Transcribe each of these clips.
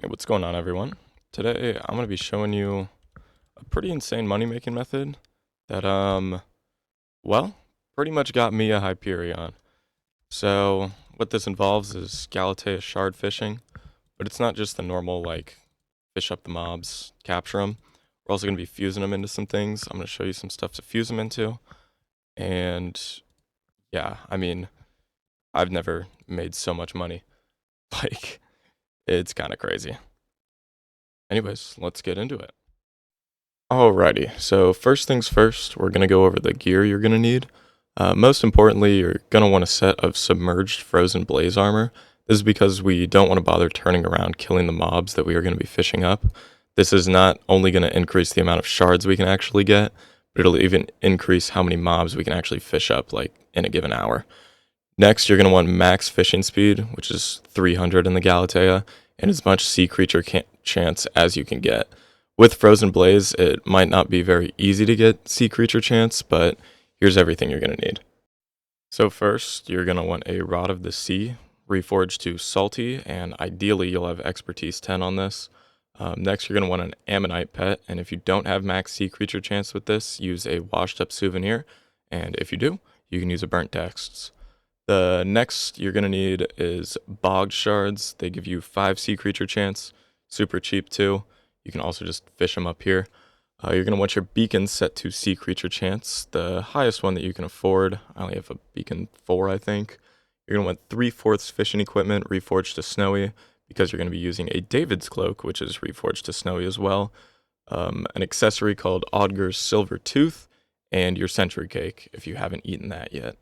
Hey, what's going on, everyone? Today, I'm going to be showing you a pretty insane money-making method that, well, pretty much got me a Hyperion. So, what this involves is Galatea shard fishing, but it's not just the normal, like, fish up the mobs, capture them. We're also going to be fusing them into some things. I'm going to show you some stuff to fuse them into, and yeah, I mean, I've never made so much money. Like, it's kind of crazy. Anyways, let's get into it. Alrighty, so first things first, we're going to go over the gear you're going to need. Most importantly, you're going to want a set of submerged frozen blaze armor. This is because we don't want to bother turning around killing the mobs that we are going to be fishing up. This is not only going to increase the amount of shards we can actually get, but it'll even increase how many mobs we can actually fish up, like, in a given hour. Next, you're going to want max fishing speed, which is 300 in the Galatea, and as much sea creature chance as you can get. With Frozen Blaze, it might not be very easy to get sea creature chance, but here's everything you're going to need. So first, you're going to want a Rod of the Sea, reforged to Salty, and ideally you'll have Expertise 10 on this. Next, you're going to want an Ammonite Pet, and if you don't have max sea creature chance with this, use a Washed Up Souvenir, and if you do, you can use a Burnt Texts. The next you're going to need is Bogged Shards. They give you 5 sea creature chance, super cheap too. You can also just fish them up here. You're going to want your beacons set to sea creature chance, the highest one that you can afford. I only have a beacon 4, I think. You're going to want 3/4 fishing equipment reforged to Snowy, because you're going to be using a David's Cloak, which is reforged to Snowy as well. An accessory called Odger's Silver Tooth, and your Century Cake, if you haven't eaten that yet.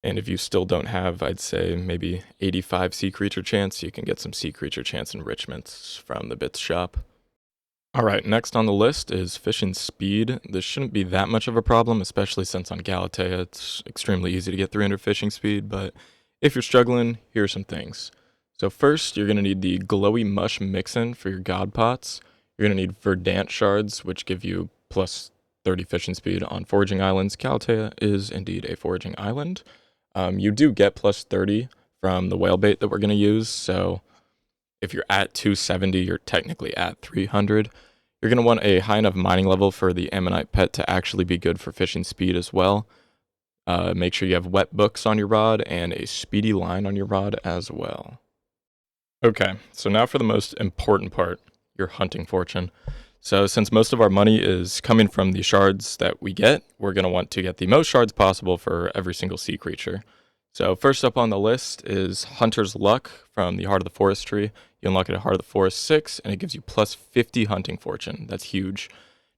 And if you still don't have, I'd say, maybe 85 sea creature chance, you can get some sea creature chance enrichments from the Bits shop. Alright, next on the list is fishing speed. This shouldn't be that much of a problem, especially since on Galatea it's extremely easy to get 300 fishing speed, but if you're struggling, here are some things. So first, you're going to need the Glowy Mush Mixin for your God Pots. You're going to need Verdant Shards, which give you plus 30 fishing speed on foraging islands. Galatea is indeed a foraging island. You do get plus 30 from the whale bait that we're going to use, so if you're at 270, you're technically at 300. You're going to want a high enough mining level for the Ammonite Pet to actually be good for fishing speed as well. Make sure you have wet books on your rod and a speedy line on your rod as well. Okay, so now for the most important part, your hunting fortune. So since most of our money is coming from the shards that we get, we're going to want to get the most shards possible for every single sea creature. So first up on the list is Hunter's Luck from the Heart of the Forest tree. You unlock it at Heart of the Forest 6, and it gives you plus 50 hunting fortune. That's huge.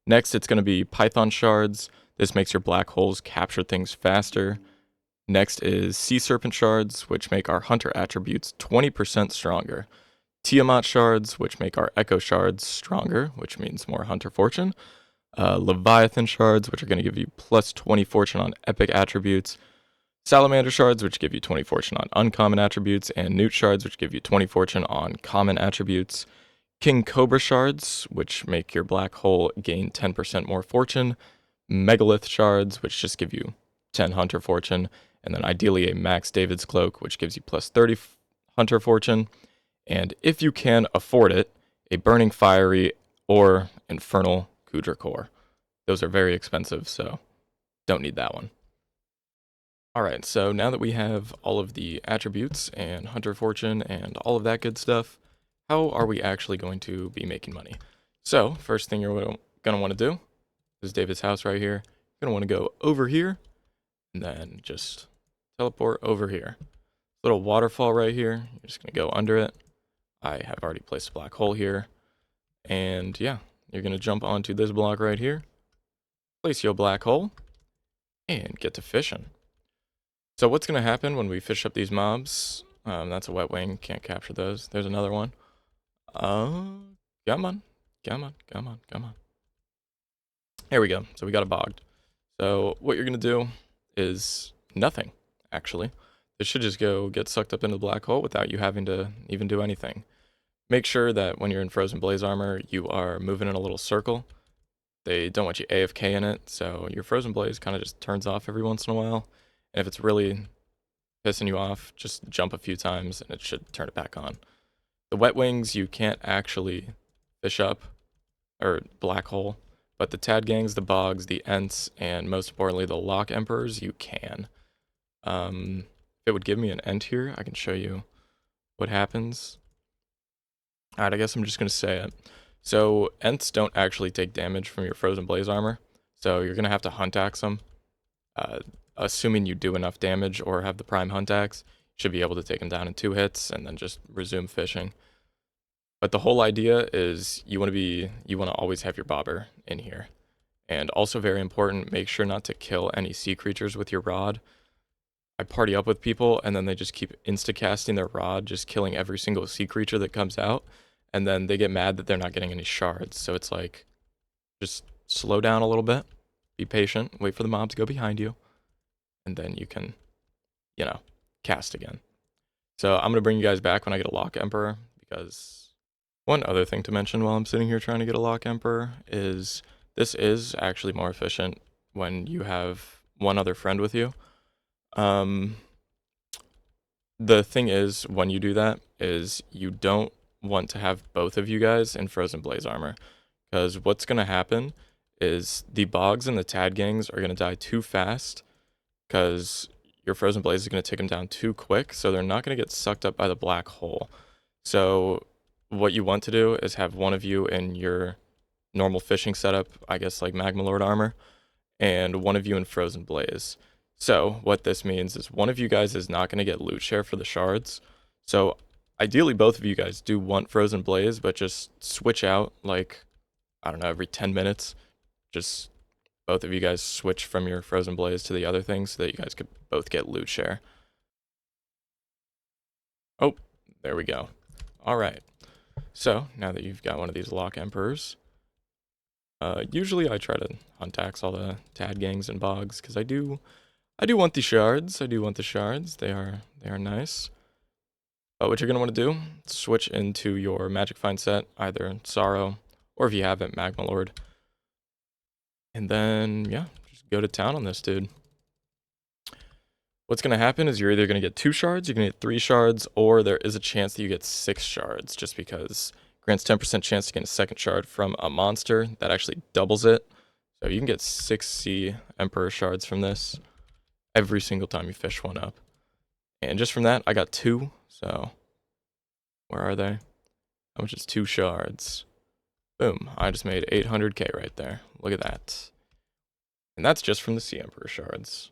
Next, it's going to be Python Shards. This makes your black holes capture things faster. Next is Sea Serpent Shards, which make our hunter attributes 20% stronger. Tiamat Shards, which make our Echo Shards stronger, which means more hunter fortune. Leviathan Shards, which are going to give you plus 20 fortune on epic attributes. Salamander Shards, which give you 20 fortune on uncommon attributes. And Newt Shards, which give you 20 fortune on common attributes. King Cobra Shards, which make your black hole gain 10% more fortune. Megalith Shards, which just give you 10 hunter fortune. And then ideally a Max David's Cloak, which gives you plus 30 hunter fortune. And if you can afford it, a Burning Fiery or Infernal Kudra Core. Those are very expensive, so don't need that one. Alright, so now that we have all of the attributes and hunter fortune and all of that good stuff, how are we actually going to be making money? So, first thing you're going to want to do is David's house right here. You're going to want to go over here and then just teleport over here. Little waterfall right here. You're just going to go under it. I have already placed a black hole here. And yeah, you're going to jump onto this block right here, place your black hole, and get to fishing. So what's going to happen when we fish up these mobs? That's a wet wing, can't capture those. There's another one. Come on. Here we go. So we got a bogged. So what you're going to do is nothing, actually. This should just go get sucked up into the black hole without you having to even do anything. Make sure that when you're in Frozen Blaze armor, you are moving in a little circle. They don't want you AFK in it, so your Frozen Blaze kind of just turns off every once in a while. And if it's really pissing you off, just jump a few times and it should turn it back on. The The wet wings you can't actually fish up, or black hole, but the tad gangs, the bogs, the ents, and most importantly the Loch Emperors, you can. If it would give me an ent here, I can show you what happens. Alright, I guess I'm just going to say it. So, ents don't actually take damage from your Frozen Blaze armor, so you're going to have to hunt axe them. Assuming you do enough damage or have the prime hunt axe, you should be able to take them down in 2 hits and then just resume fishing. But the whole idea is you want to always have your bobber in here. And also very important, make sure not to kill any sea creatures with your rod. I party up with people and then they just keep insta-casting their rod, just killing every single sea creature that comes out. And then they get mad that they're not getting any shards. So it's like, just slow down a little bit, be patient, wait for the mob to go behind you, and then you can, cast again. So I'm going to bring you guys back when I get a Loch Emperor, because one other thing to mention while I'm sitting here trying to get a Loch Emperor is this is actually more efficient when you have one other friend with you. The thing is, when you do that, is you don't want to have both of you guys in Frozen Blaze armor, because what's going to happen is the bogs and the tad gangs are going to die too fast, because your Frozen Blaze is going to take them down too quick, so they're not going to get sucked up by the black hole. So what you want to do is have one of you in your normal fishing setup, I guess like Magma Lord armor, and one of you in Frozen Blaze. So what this means is one of you guys is not going to get loot share for the shards. So ideally both of you guys do want Frozen Blaze, but just switch out like, I don't know, every 10 minutes. Just both of you guys switch from your Frozen Blaze to the other thing so that you guys could both get loot share. Oh, there we go. All right. So now that you've got one of these Loch Emperors, usually I try to hunt axe all the tad gangs and bogs because I do want the shards. I do want the shards. They are nice. But what you're gonna want to do, switch into your Magic Find set, either Sorrow or if you have it, Magma Lord. And then yeah, just go to town on this dude. What's gonna happen is you're either gonna get 2 shards, you're gonna get 3 shards, or there is a chance that you get 6 shards, just because it grants 10% chance to get a second shard from a monster that actually doubles it. So you can get 6 Sea Emperor shards from this every single time you fish one up. And just from that, I got 2. So where are they? How much is 2 shards? Boom, I just made 800k right there. Look at that. And that's just from the Sea Emperor shards.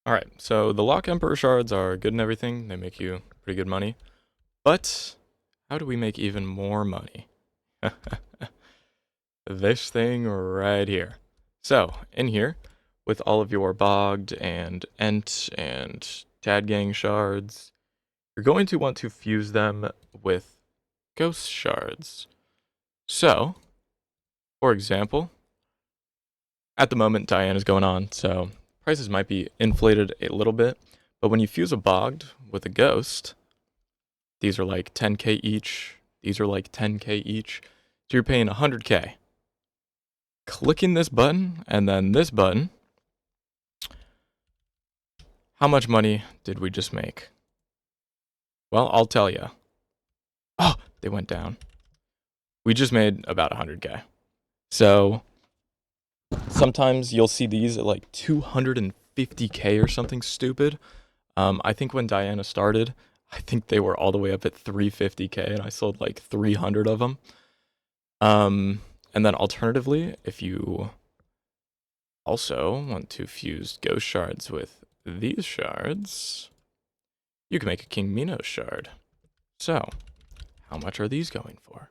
Alright, so the Loch Emperor shards are good and everything. They make you pretty good money. But how do we make even more money? This thing right here. So, in here, with all of your bogged and ent and tad gang shards, you're going to want to fuse them with ghost shards. So, for example, at the moment Diana's going on, so prices might be inflated a little bit, but when you fuse a bogged with a ghost, these are like 10k each, these are like 10k each, so you're paying 100k. Clicking this button and then this button, how much money did we just make? Well, I'll tell you. Oh, they went down. We just made about 100k. So sometimes you'll see these at like 250k or something stupid. I think when Diana started, I think they were all the way up at 350k and I sold like 300 of them. And then alternatively, if you also want to fuse ghost shards with these shards, you can make a King Minos shard. So, how much are these going for?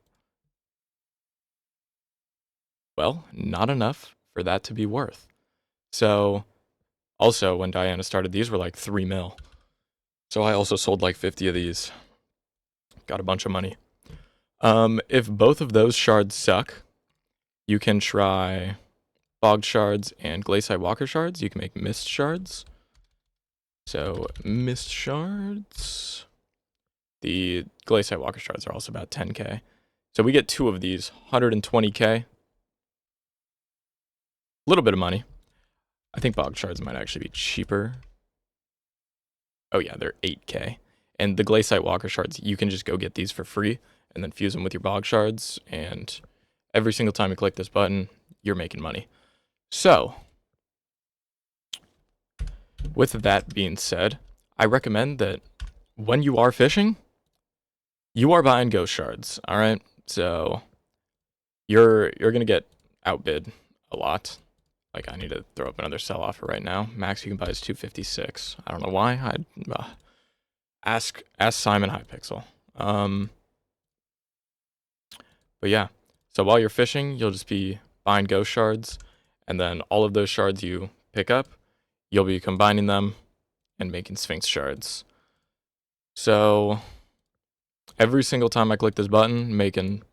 Well, not enough for that to be worth. So, also, when Diana started, these were like 3 mil. So I also sold like 50 of these. Got a bunch of money. If both of those shards suck, you can try bogged shards and glacial walker shards. You can make mist shards. So, mist shards. The glacial walker shards are also about 10k. So we get 2 of these, 120k. A little bit of money. I think bogged shards might actually be cheaper. Oh yeah, they're 8k. And the Glaciate Walker shards, you can just go get these for free and then fuse them with your bog shards. And every single time you click this button, you're making money. So, with that being said, I recommend that when you are fishing, you are buying ghost shards, all right? So, you're going to get outbid a lot. Like, I need to throw up another sell offer right now. Max you can buy is 256. I don't know why. I'd ask Simon Hypixel. But yeah, so while you're fishing, you'll just be buying ghost shards, and then all of those shards you pick up, you'll be combining them and making Sphinx shards. So every single time I click this button, making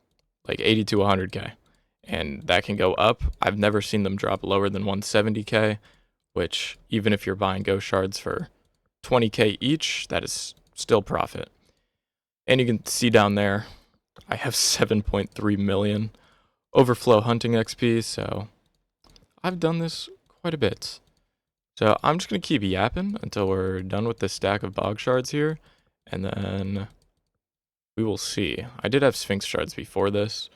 like 80 to 100k, and that can go up. I've never seen them drop lower than 170k, which even if you're buying ghost shards for 20k each, that is still profit. And you can see down there, I have 7.3 million overflow hunting XP, so I've done this quite a bit. So I'm just going to keep yapping until we're done with this stack of bog shards here, and then we will see. I did have Sphinx shards before this.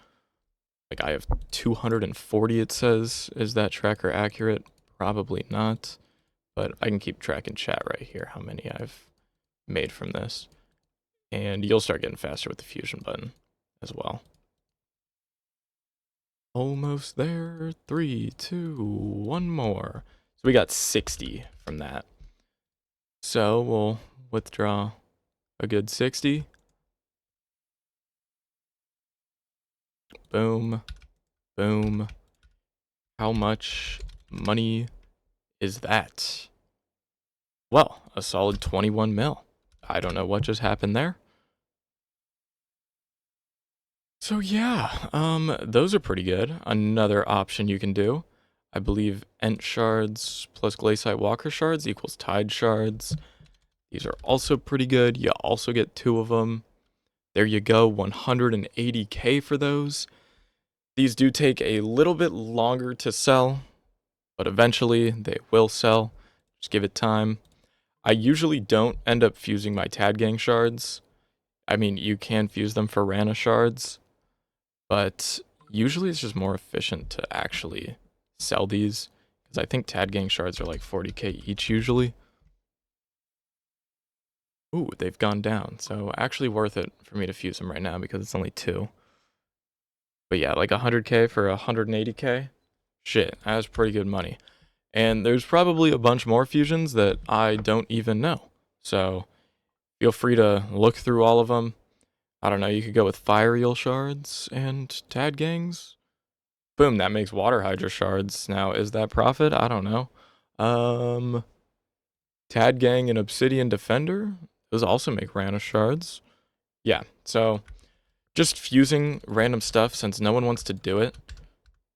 Like, I have 240, it says. Is that tracker accurate? Probably not. But I can keep track in chat right here how many I've made from this. And you'll start getting faster with the fusion button as well. Almost there. 3, 2, 1 more. So we got 60 from that. So we'll withdraw a good 60. Boom. Boom. How much money is that? Well, a solid 21 mil. I don't know what just happened there. So yeah, those are pretty good. Another option you can do, I believe Ent shards plus Glaciate Walker shards equals Tide shards. These are also pretty good. You also get 2 of them. There you go, 180k for those. These do take a little bit longer to sell, but eventually they will sell. Just give it time. I usually don't end up fusing my Tad Gang shards. I mean, you can fuse them for Rana shards, but usually it's just more efficient to actually sell these, because I think Tad Gang shards are like 40k each usually. Ooh, they've gone down, so actually worth it for me to fuse them right now because it's only 2. But yeah, like 100k for 180k, shit, that's pretty good money. And there's probably a bunch more fusions that I don't even know. So feel free to look through all of them. I don't know, you could go with Fire Eel shards and Tad Gangs. Boom, that makes Water Hydra shards. Now, is that profit? I don't know. Tad Gang and Obsidian Defender. Those also make Rana shards. Yeah, so just fusing random stuff, since no one wants to do it,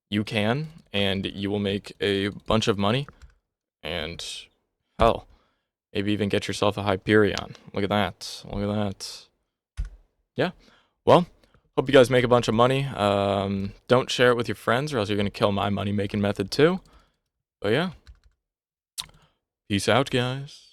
you can, and you will make a bunch of money. And hell, maybe even get yourself a Hyperion. Look at that. Look at that. Yeah. Well, hope you guys make a bunch of money. Don't share it with your friends or else you're going to kill my money making method too. But yeah. Peace out, guys.